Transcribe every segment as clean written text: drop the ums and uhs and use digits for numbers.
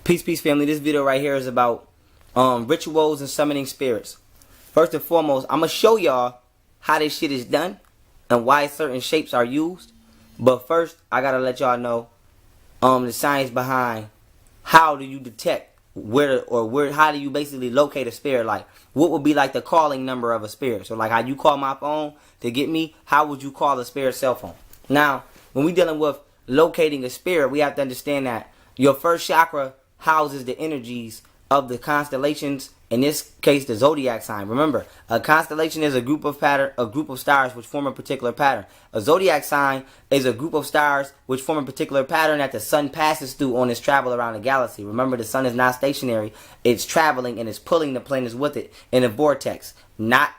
Peace, peace, family. This video right here is about rituals and summoning spirits. First and foremost, I'm going to show y'all how this shit is done and why certain shapes are used. But first, I got to let y'all know the science behind how do you detect how do you basically locate a spirit. Like, what would be like the calling number of a spirit? So like how you call my phone to get me, how would you call a spirit's cell phone? Now, when we're dealing with locating a spirit, we have to understand that your first chakra houses the energies of the constellations, in this case the zodiac sign. Remember, a constellation is a group of stars which form a particular pattern. A zodiac sign is a group of stars which form a particular pattern that the sun passes through on its travel around the galaxy. Remember, the sun is not stationary, it's traveling and it's pulling the planets with it in a vortex, not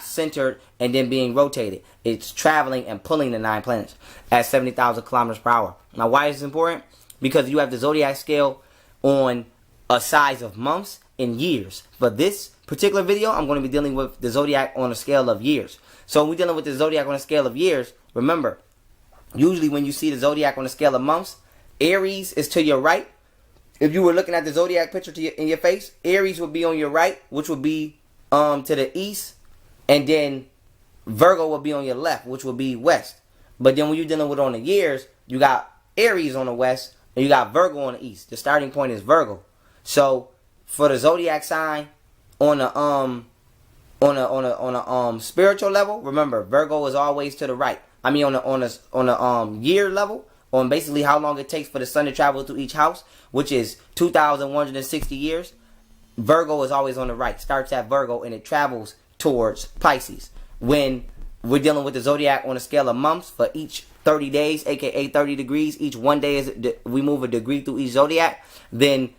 centered and then being rotated. It's traveling and pulling the 9 planets at 70,000 kilometers per hour. Now, why is this important? Because you have the zodiac scale on a size of months and years. For this particular video, I'm going to be dealing with the zodiac on a scale of years. So when we're dealing with the zodiac on a scale of years, remember, usually when you see the zodiac on a scale of months, Aries is to your right. If you were looking at the zodiac picture in your face, Aries would be on your right, which would be to the east, and then Virgo would be on your left, which would be west. But then when you're dealing with on the years, you got Aries on the west, and you got Virgo on the east. The starting point is Virgo. So for the zodiac sign on a spiritual level, remember, Virgo is always to the right. I mean, on a year level, on basically how long it takes for the sun to travel through each house, which is 2,160 years, Virgo is always on the right. Starts at Virgo and it travels towards Pisces. When we're dealing with the zodiac on a scale of months, for each 30 days, aka 30 degrees, each one day is we move a degree through each zodiac, then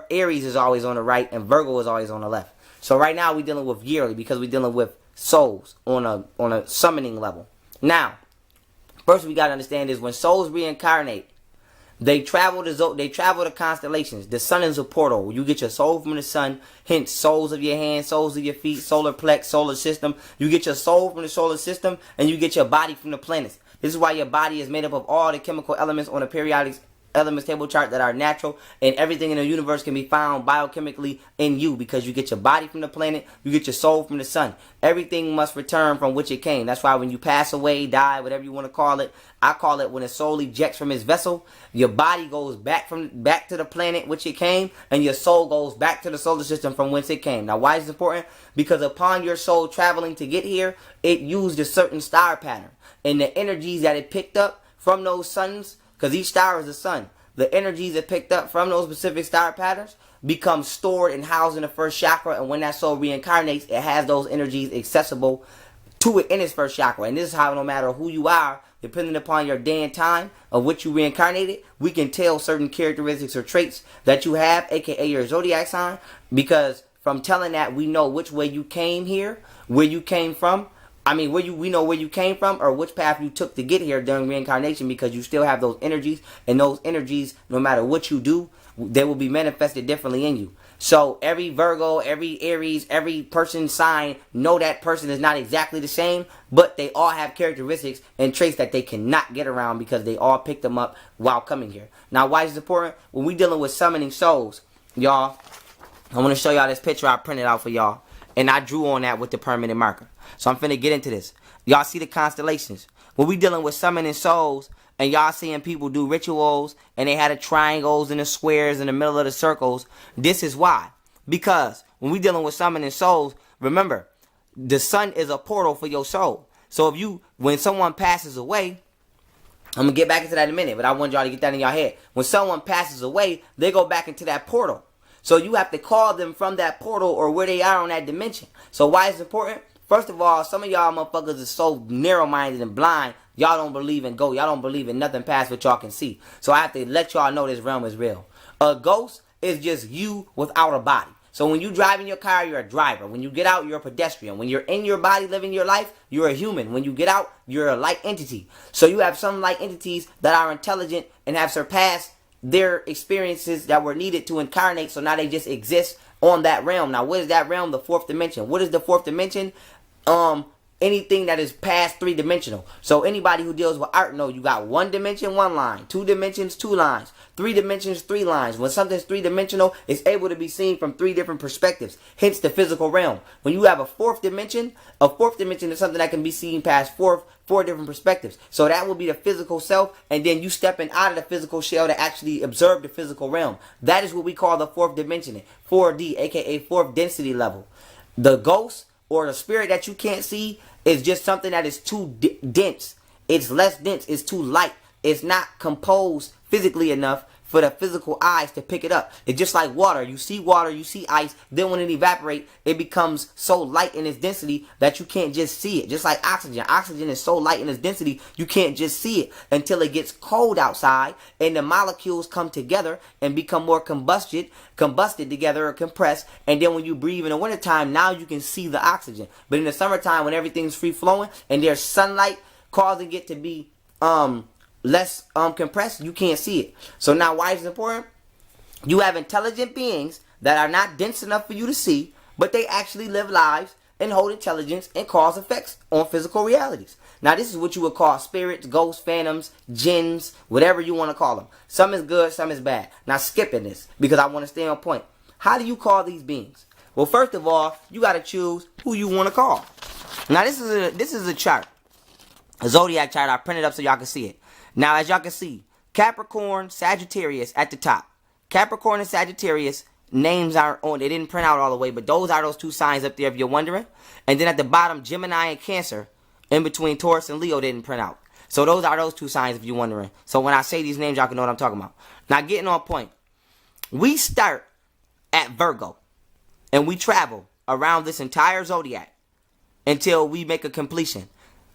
Aries is always on the right and Virgo is always on the left. So right now we're dealing with yearly because we're dealing with souls on a summoning level. Now, first we got to understand is when souls reincarnate, they travel to constellations. The sun is a portal. You get your soul from the sun, hence souls of your hands, souls of your feet, solar plex, solar system. You get your soul from the solar system and you get your body from the planets. This is why your body is made up of all the chemical elements on a periodic elements table chart that are natural, and everything in the universe can be found biochemically in you, because you get your body from the planet, you get your soul from the sun. Everything must return from which it came. That's why when you pass away, die, whatever you want to call it, I call it when a soul ejects from its vessel, your body goes back to the planet which it came, and your soul goes back to the solar system from whence it came. Now, why is this important? Because upon your soul traveling to get here, it used a certain star pattern, and the energies that it picked up from those suns, because each star is a sun, the energies it picked up from those specific star patterns become stored and housed in the first chakra, and when that soul reincarnates, it has those energies accessible to it in its first chakra. And this is how, no matter who you are, depending upon your day and time of which you reincarnated, we can tell certain characteristics or traits that you have, aka your zodiac sign, because from telling that, we know which way you came here, where you came from. I mean, we know where you came from or which path you took to get here during reincarnation, because you still have those energies, and those energies, no matter what you do, they will be manifested differently in you. So every Virgo, every Aries, every person sign, know that person is not exactly the same, but they all have characteristics and traits that they cannot get around because they all picked them up while coming here. Now, why is this important? When we're dealing with summoning souls, y'all, I want to show y'all this picture I printed out for y'all, and I drew on that with the permanent marker. So I'm finna get into this. Y'all see the constellations. When we dealing with summoning souls, and y'all seeing people do rituals, and they had the triangles and the squares in the middle of the circles, this is why. Because when we dealing with summoning souls, remember, the sun is a portal for your soul. So when someone passes away, I'm going to get back into that in a minute, but I want y'all to get that in your head. When someone passes away, they go back into that portal. So you have to call them from that portal or where they are on that dimension. So why is it important? First of all, some of y'all motherfuckers are so narrow-minded and blind, y'all don't believe in ghosts. Y'all don't believe in nothing past what y'all can see. So I have to let y'all know this realm is real. A ghost is just you without a body. So when you drive in your car, you're a driver. When you get out, you're a pedestrian. When you're in your body living your life, you're a human. When you get out, you're a light entity. So you have some light entities that are intelligent and have surpassed their experiences that were needed to incarnate, so now they just exist on that realm. Now, what is that realm? The fourth dimension. What is the fourth dimension? anything that is past 3-dimensional. So anybody who deals with art know you got 1 dimension, 1 line, 2 dimensions, 2 lines, 3 dimensions, 3 lines. When something's 3-dimensional, it's able to be seen from 3 different perspectives, hence the physical realm. When you have a 4th dimension is something that can be seen past 4 different perspectives. So that will be the physical self, and then you stepping out of the physical shell to actually observe the physical realm. That is what we call the 4th dimension, 4D, aka 4th density level. The ghost or the spirit that you can't see is just something that is too dense. It's less dense. It's too light. It's not composed physically enough for the physical eyes to pick it up. It's just like water. You see water, you see ice, then when it evaporates, it becomes so light in its density that you can't just see it. Just like oxygen. Oxygen is so light in its density, you can't just see it until it gets cold outside and the molecules come together and become more combusted together or compressed. And then when you breathe in the wintertime, now you can see the oxygen. But in the summertime, when everything's free flowing and there's sunlight causing it to be less compressed, you can't see it. So now why is it important? You have intelligent beings that are not dense enough for you to see, but they actually live lives and hold intelligence and cause effects on physical realities. Now this is what you would call spirits, ghosts, phantoms, jinns, whatever you want to call them. Some is good, some is bad. Now skipping this because I want to stay on point. How do you call these beings? Well, first of all, you got to choose who you want to call. Now this is a chart, a zodiac chart. I printed up so y'all can see it. Now, as y'all can see, Capricorn, Sagittarius at the top. Capricorn and Sagittarius names are on. They didn't print out all the way, but those are those 2 signs up there if you're wondering. And then at the bottom, Gemini and Cancer. In between Taurus and Leo didn't print out. So those are those 2 signs if you're wondering. So when I say these names, y'all can know what I'm talking about. Now, getting on point. We start at Virgo. And we travel around this entire zodiac until we make a completion.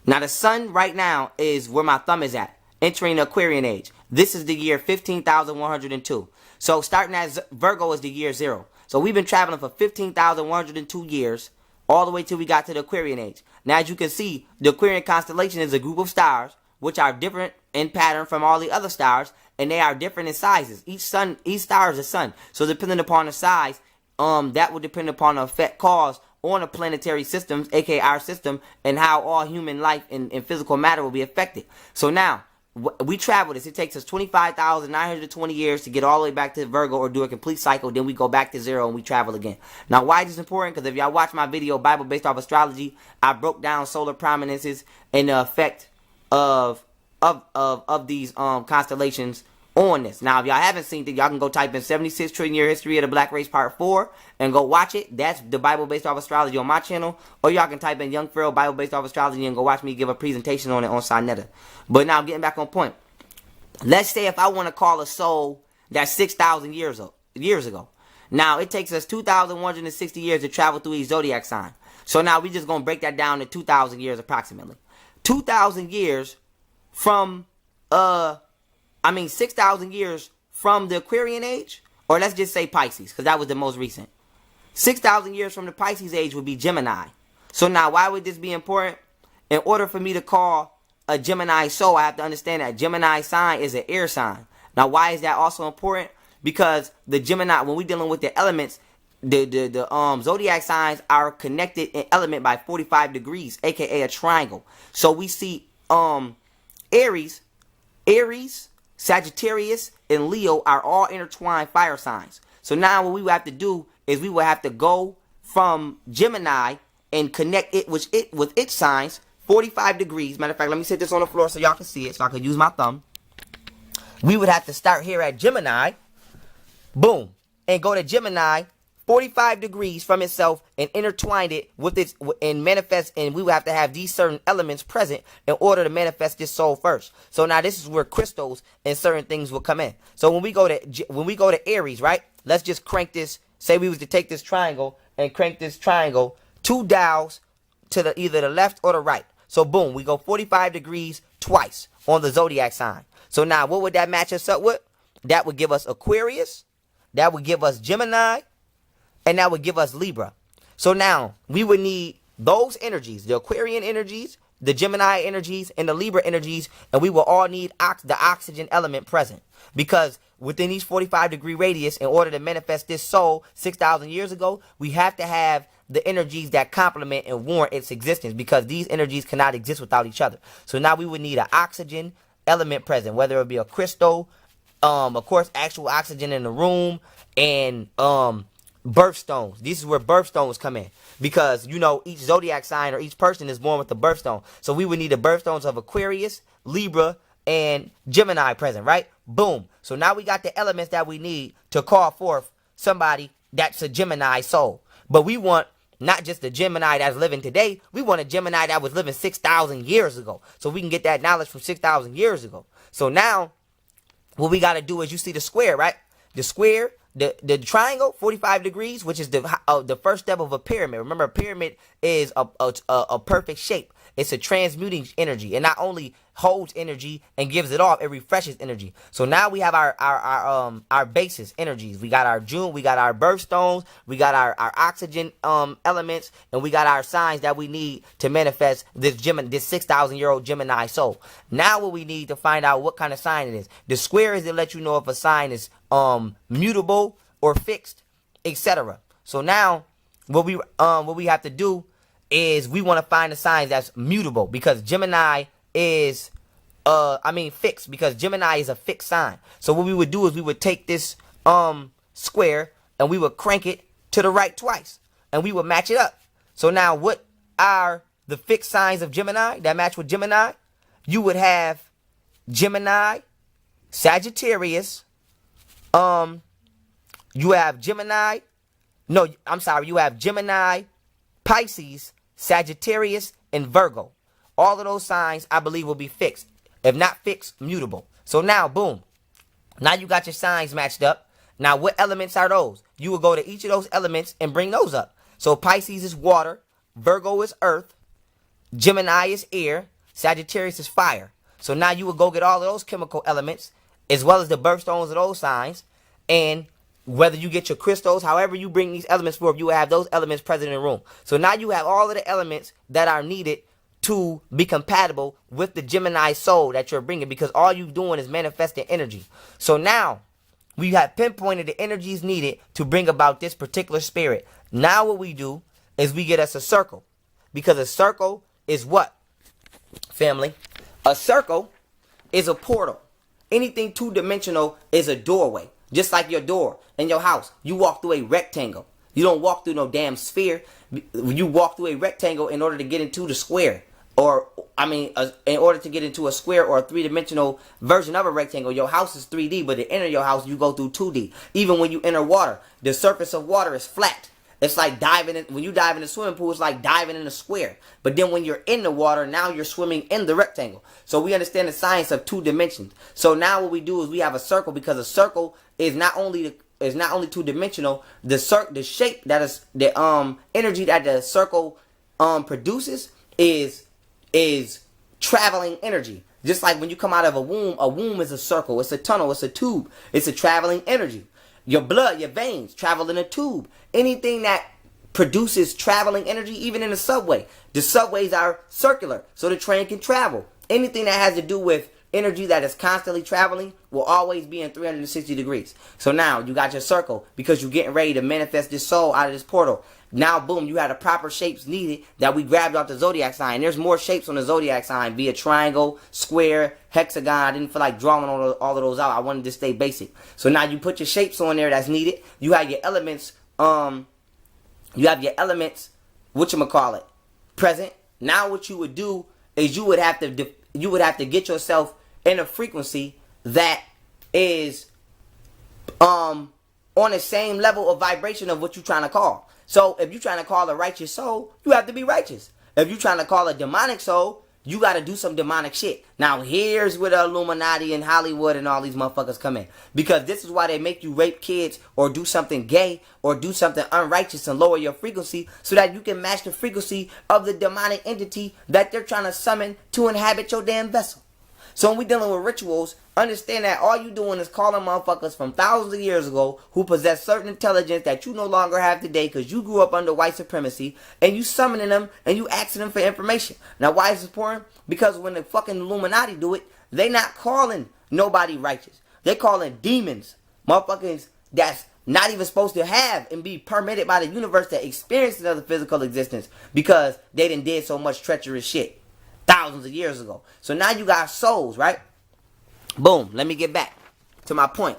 Now, the sun right now is where my thumb is at, entering the Aquarian age. This is the year 15,102. So starting at Virgo is the year 0. So we've been traveling for 15,102 years, all the way till we got to the Aquarian age. Now, as you can see, the Aquarian constellation is a group of stars, which are different in pattern from all the other stars, and they are different in sizes. Each star is a sun. So depending upon the size, that will depend upon the effect caused on the planetary systems, aka our system, and how all human life and physical matter will be affected. So now, we travel this. It takes us 25,920 years to get all the way back to Virgo or do a complete cycle. Then we go back to 0 and we travel again. Now, why is this important? Because if y'all watch my video, Bible based off astrology, I broke down solar prominences and the effect of these constellations on this. Now, if y'all haven't seen it, y'all can go type in 76 trillion year history of the black race part 4 and go watch it. That's the Bible based off astrology on my channel. Or y'all can type in Young Pharaoh Bible based off astrology and go watch me give a presentation on it on Sinetta. But now getting back on point. Let's say if I want to call a soul that's 6,000 years ago. Now it takes us 2,160 years to travel through each zodiac sign. So now we just gonna break that down to 2,000 years approximately. 2,000 years from 6,000 years from the Aquarian age, or let's just say Pisces, because that was the most recent. 6,000 years from the Pisces age would be Gemini. So now, why would this be important? In order for me to call a Gemini soul, I have to understand that Gemini sign is an air sign. Now, why is that also important? Because the Gemini, when we're dealing with the elements, the zodiac signs are connected in element by 45 degrees, aka a triangle. So we see Aries, Sagittarius, and Leo are all intertwined fire signs. So now what we would have to do is we would have to go from Gemini and connect it with its signs, 45 degrees. Matter of fact, let me sit this on the floor so y'all can see it, so I can use my thumb. We would have to start here at Gemini, boom, and go to Gemini, 45 degrees from itself, and intertwine it with its and manifest, and we would have to have these certain elements present in order to manifest this soul first. So now this is where crystals and certain things will come in. So when we go to Aries, right? Let's just crank this. Say we was to take this triangle and crank this triangle 2 dials to either the left or the right. So boom, we go 45 degrees twice on the zodiac sign. So now what would that match us up with? That would give us Aquarius. That would give us Gemini. And that would give us Libra. So now we would need those energies, the Aquarian energies, the Gemini energies and the Libra energies, and we will all need the oxygen element present. Because within these 45-degree radius, in order to manifest this soul 6,000 years ago, we have to have the energies that complement and warrant its existence, because these energies cannot exist without each other. So now we would need an oxygen element present, whether it be a crystal, of course, actual oxygen in the room, and birthstones. This is where birthstones come in, because you know each zodiac sign or each person is born with a birthstone. So we would need the birthstones of Aquarius, Libra, and Gemini present, right? Boom. So now we got the elements that we need to call forth somebody that's a Gemini soul. But we want not just the Gemini that's living today. We want a Gemini that was living 6,000 years ago, so we can get that knowledge from 6,000 years ago. So now what we got to do is, you see the square, right? The square, the triangle, 45 degrees, which is the first step of a pyramid. Remember, a pyramid is a perfect shape. It's a transmuting energy. It not only holds energy and gives it off, it refreshes energy. So now we have our basis energies. We got our June, we got our birthstones, we got our oxygen elements, and we got our signs that we need to manifest this 6,000-year-old Gemini soul. Now what we need to find out what kind of sign it is. The square is to let you know if a sign is mutable or fixed, etc. So now what we have to do is we want to find the signs that's mutable, because Gemini is fixed, because Gemini is a fixed sign. So what we would do is we would take this square and we would crank it to the right twice, and we would match it up. So now what are the fixed signs of Gemini that match with Gemini? You would have Gemini, Sagittarius, you have Gemini, you have Gemini, Pisces, Sagittarius, and Virgo. All of those signs, I believe, will be fixed. If not fixed, mutable. So now, boom. Now you got your signs matched up. Now, what elements are those? You will go to each of those elements and bring those up. So Pisces is water, Virgo is earth, Gemini is air, Sagittarius is fire. So now you will go get all of those chemical elements, as well as the birthstones of those signs, and whether you get your crystals, however you bring these elements forth, you will have those elements present in the room. So now you have all of the elements that are needed to be compatible with the Gemini soul that you're bringing, because all you're doing is manifesting energy. So now we have pinpointed the energies needed to bring about this particular spirit. Now what we do is we get us a circle, because a circle is what, family? A circle is a portal. Anything two-dimensional is a doorway. Just like your door in your house, you walk through a rectangle. You don't walk through no damn sphere. You walk through a rectangle in order to get into the square. In order to get into a square or a three-dimensional version of a rectangle. Your house is 3D, but to enter your house, you go through 2D. Even when you enter water, the surface of water is flat. It's like diving in. When you dive in the swimming pool, it's like diving in a square. But then when you're in the water, now you're swimming in the rectangle. So we understand the science of 2 dimensions. So now what we do is we have a circle, because a circle is not only two-dimensional. The shape that is the energy that the circle produces is traveling energy. Just like when you come out of a womb is a circle. It's a tunnel. It's a tube. It's a traveling energy. Your blood, your veins travel in a tube. Anything that produces traveling energy, even in the subway. The subways are circular, so the train can travel. Anything that has to do with energy that is constantly traveling will always be in 360 degrees. So now you got your circle, because you're getting ready to manifest this soul out of this portal. Now, boom, you have the proper shapes needed that we grabbed off the zodiac sign. There's more shapes on the zodiac sign, be it triangle, square, hexagon. I didn't feel like drawing all of those out. I wanted to stay basic. So now you put your shapes on there that's needed. You have your elements, present. Now what you would do is you would have to get yourself in a frequency that is on the same level of vibration of what you're trying to call. So if you're trying to call a righteous soul, you have to be righteous. If you're trying to call a demonic soul, you got to do some demonic shit. Now here's where the Illuminati and Hollywood and all these motherfuckers come in. Because this is why they make you rape kids or do something gay or do something unrighteous and lower your frequency, so that you can match the frequency of the demonic entity that they're trying to summon to inhabit your damn vessel. So when we dealing with rituals, understand that all you doing is calling motherfuckers from thousands of years ago who possess certain intelligence that you no longer have today because you grew up under white supremacy, and you summoning them and you asking them for information. Now why is this important? Because when the fucking Illuminati do it, they not calling nobody righteous. They calling demons. Motherfuckers that's not even supposed to have and be permitted by the universe to experience another physical existence because they done did so much treacherous shit thousands of years ago. So now you got souls, right? Boom. Let me get back to my point.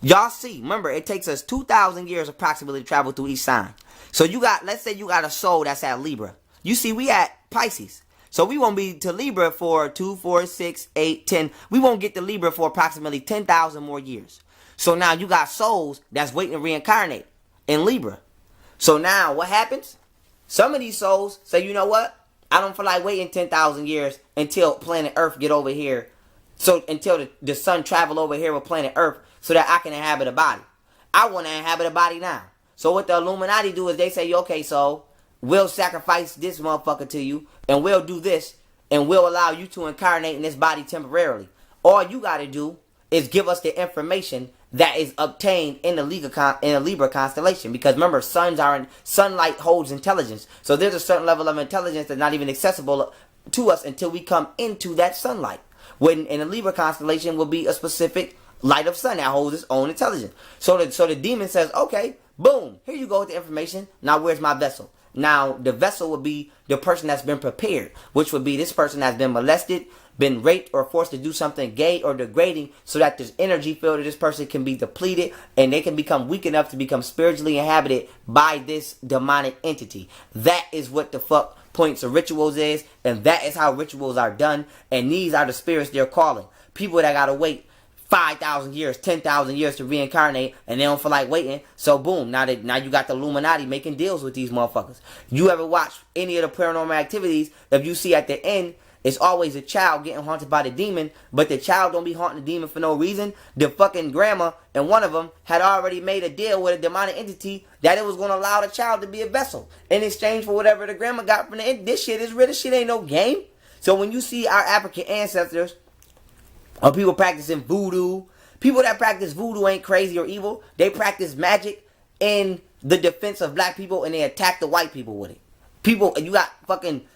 Y'all see, remember, it takes us 2,000 years approximately to travel through each sign. So you got, let's say you got a soul that's at Libra. You see, we at Pisces. So we won't be to Libra for 2, 4, 6, 8, 10. We won't get to Libra for approximately 10,000 more years. So now you got souls that's waiting to reincarnate in Libra. So now what happens? Some of these souls say, you know what? I don't feel like waiting 10,000 years until planet Earth get over here. So until the sun travel over here with planet Earth so that I can inhabit a body. I want to inhabit a body now. So what the Illuminati do is they say, okay, so we'll sacrifice this motherfucker to you and we'll do this and we'll allow you to incarnate in this body temporarily. All you got to do is give us the information that is obtained in the Libra constellation. Because remember, sunlight holds intelligence. So there's a certain level of intelligence that's not even accessible to us until we come into that sunlight. When in the Libra constellation will be a specific light of sun that holds its own intelligence. So the demon says, okay, boom, here you go with the information. Now where's my vessel? Now the vessel would be the person that's been prepared, which would be this person that's been molested, been raped, or forced to do something gay or degrading, so that this energy field of this person can be depleted and they can become weak enough to become spiritually inhabited by this demonic entity. That is what the fuck points of rituals is, and that is how rituals are done, and these are the spirits they're calling. People that gotta wait 5,000 years, 10,000 years to reincarnate, and they don't feel like waiting. So boom, now you got the Illuminati making deals with these motherfuckers. You ever watch any of the Paranormal Activities? If you see at the end, it's always a child getting haunted by the demon, but the child don't be haunting the demon for no reason. The fucking grandma and one of them had already made a deal with a demonic entity that it was going to allow the child to be a vessel in exchange for whatever the grandma got from the end. This shit is real. This shit ain't no game. So when you see our African ancestors, or people practicing voodoo, people that practice voodoo ain't crazy or evil. They practice magic in the defense of black people, and they attack the white people with it. People, you got fucking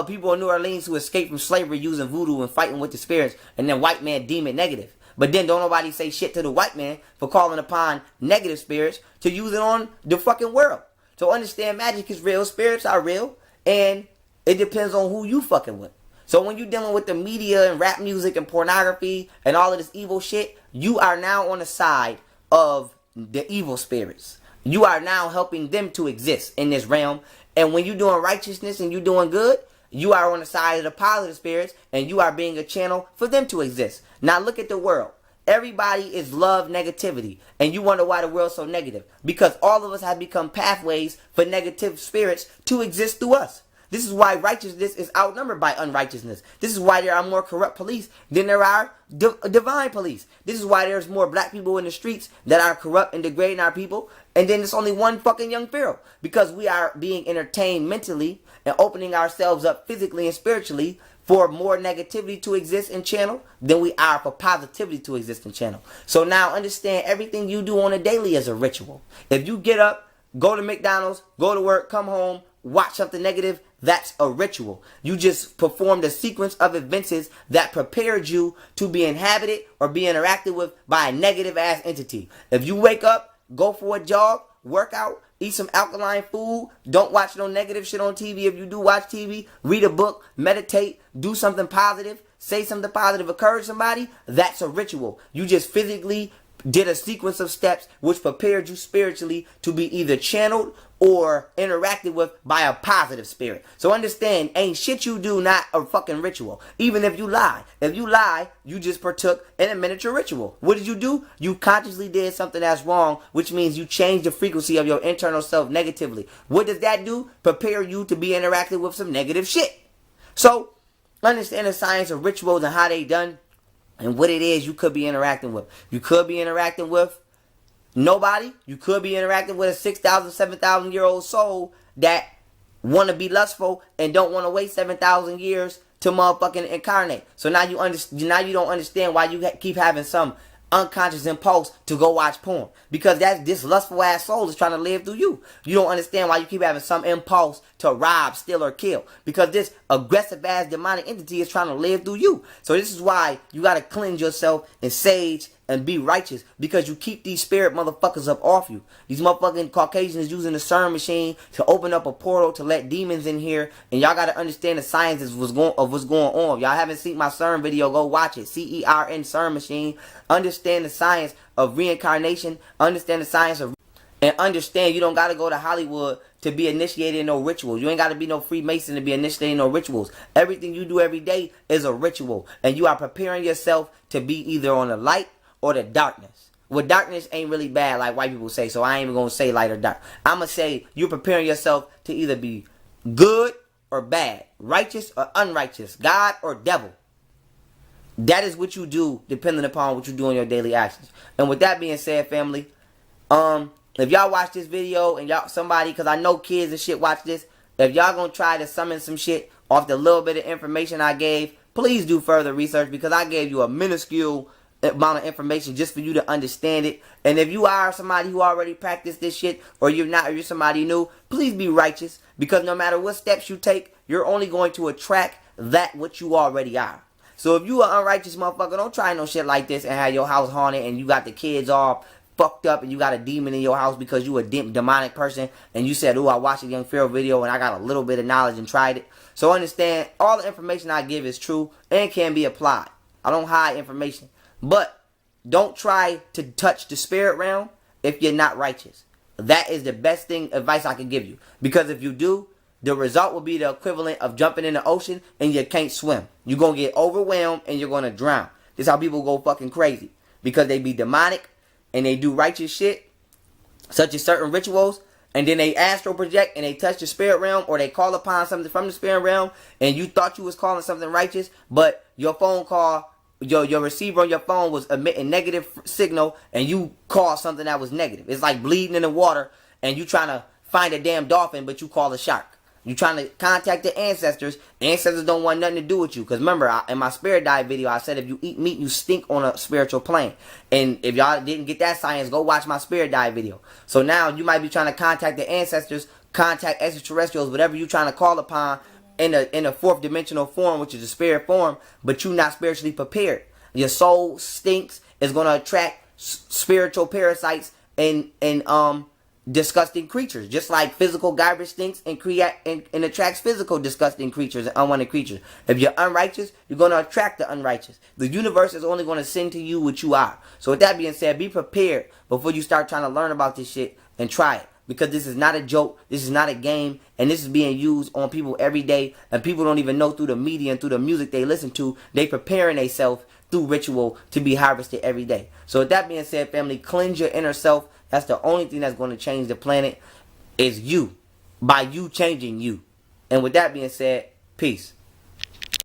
people in New Orleans who escaped from slavery using voodoo and fighting with the spirits, and then white man deem it negative. But then don't nobody say shit to the white man for calling upon negative spirits to use it on the fucking world. So understand, magic is real, spirits are real, and it depends on who you fucking with. So when you're dealing with the media and rap music and pornography and all of this evil shit, you are now on the side of the evil spirits. You are now helping them to exist in this realm. And when you're doing righteousness and you're doing good, you are on the side of the positive spirits, and you are being a channel for them to exist. Now look at the world. Everybody is love negativity, and you wonder why the world's so negative. Because all of us have become pathways for negative spirits to exist through us. This is why righteousness is outnumbered by unrighteousness. This is why there are more corrupt police than there are divine police. This is why there's more black people in the streets that are corrupt and degrading our people. And then there's only one fucking young Pharaoh. Because we are being entertained mentally and opening ourselves up physically and spiritually for more negativity to exist in channel than we are for positivity to exist in channel. So now understand, everything you do on a daily is a ritual. If you get up, go to McDonald's, go to work, come home, watch something negative, that's a ritual. You just performed a sequence of events that prepared you to be inhabited or be interacted with by a negative ass entity. If you wake up, go for a jog, work out, eat some alkaline food, don't watch no negative shit on TV. If you do watch TV, read a book, meditate, do something positive, say something positive, encourage somebody, that's a ritual. You just physically did a sequence of steps which prepared you spiritually to be either channeled or interacted with by a positive spirit. So understand, ain't shit you do not a fucking ritual. Even if you lie. If you lie, you just partook in a miniature ritual. What did you do? You consciously did something that's wrong, which means you changed the frequency of your internal self negatively. What does that do? Prepare you to be interacted with some negative shit. So understand the science of rituals and how they done and what it is you could be interacting with. You could be interacting with nobody. You could be interacting with a 6,000, 7,000 year old soul that want to be lustful and don't want to wait 7,000 years to motherfucking incarnate. So now now you don't understand why you keep having some unconscious impulse to go watch porn, because this lustful ass soul is trying to live through you. You don't understand why you keep having some impulse to rob, steal, or kill, because this aggressive ass demonic entity is trying to live through you. So this is why you got to cleanse yourself and sage and be righteous, because you keep these spirit motherfuckers up off you. These motherfucking Caucasians using the CERN machine to open up a portal to let demons in here, and y'all got to understand the science of what's going on. If y'all haven't seen my CERN video, go watch it. CERN, CERN machine. Understand the science of reincarnation. Understand the science of, and understand you don't got to go to Hollywood to be initiated in no rituals. You ain't got to be no Freemason to be initiated in no rituals. Everything you do every day is a ritual, and you are preparing yourself to be either on the light or the darkness. Well, darkness ain't really bad like white people say, so I ain't even going to say light or dark. I'm going to say you're preparing yourself to either be good or bad, righteous or unrighteous, God or devil. That is what you do depending upon what you do in your daily actions. And with that being said, family, if y'all watch this video and y'all somebody, because I know kids and shit watch this, if y'all going to try to summon some shit off the little bit of information I gave, please do further research, because I gave you a minuscule amount of information just for you to understand it. And if you are somebody who already practiced this shit, or you're not, or you're somebody new, please be righteous, because no matter what steps you take, you're only going to attract that what you already are. So if you are unrighteous motherfucker, don't try no shit like this and have your house haunted and you got the kids all fucked up and you got a demon in your house because you a demonic person and you said, oh, I watched a Young Pharaoh video and I got a little bit of knowledge and tried it. So understand, all the information I give is true and can be applied. I don't hide information. But don't try to touch the spirit realm if you're not righteous. That is the best advice I can give you. Because if you do, the result will be the equivalent of jumping in the ocean and you can't swim. You're going to get overwhelmed and you're going to drown. This is how people go fucking crazy. Because they be demonic and they do righteous shit, such as certain rituals, and then they astral project and they touch the spirit realm, or they call upon something from the spirit realm and you thought you was calling something righteous, but your phone call, your receiver on your phone was emitting negative signal and you called something that was negative. It's like bleeding in the water and you trying to find a damn dolphin, but you call a shark. You trying to contact the ancestors. Ancestors don't want nothing to do with you. Because remember, in my spirit diet video, I said if you eat meat, you stink on a spiritual plane. And if y'all didn't get that science, go watch my spirit diet video. So now you might be trying to contact the ancestors, contact extraterrestrials, whatever you trying to call upon in a fourth dimensional form, which is a spirit form, but you not spiritually prepared. Your soul stinks. Is going to attract spiritual parasites and disgusting creatures, just like physical garbage stinks and attracts physical disgusting creatures and unwanted creatures. If you're unrighteous, you're going to attract the unrighteous. The universe is only going to send to you what you are. So with that being said, be prepared before you start trying to learn about this shit and try it, because this is not a joke, this is not a game, and this is being used on people every day, and people don't even know through the media and through the music they listen to, they preparing themselves through ritual to be harvested every day. So with that being said, family, cleanse your inner self. That's the only thing that's going to change the planet, is you. By you changing you. And with that being said, peace.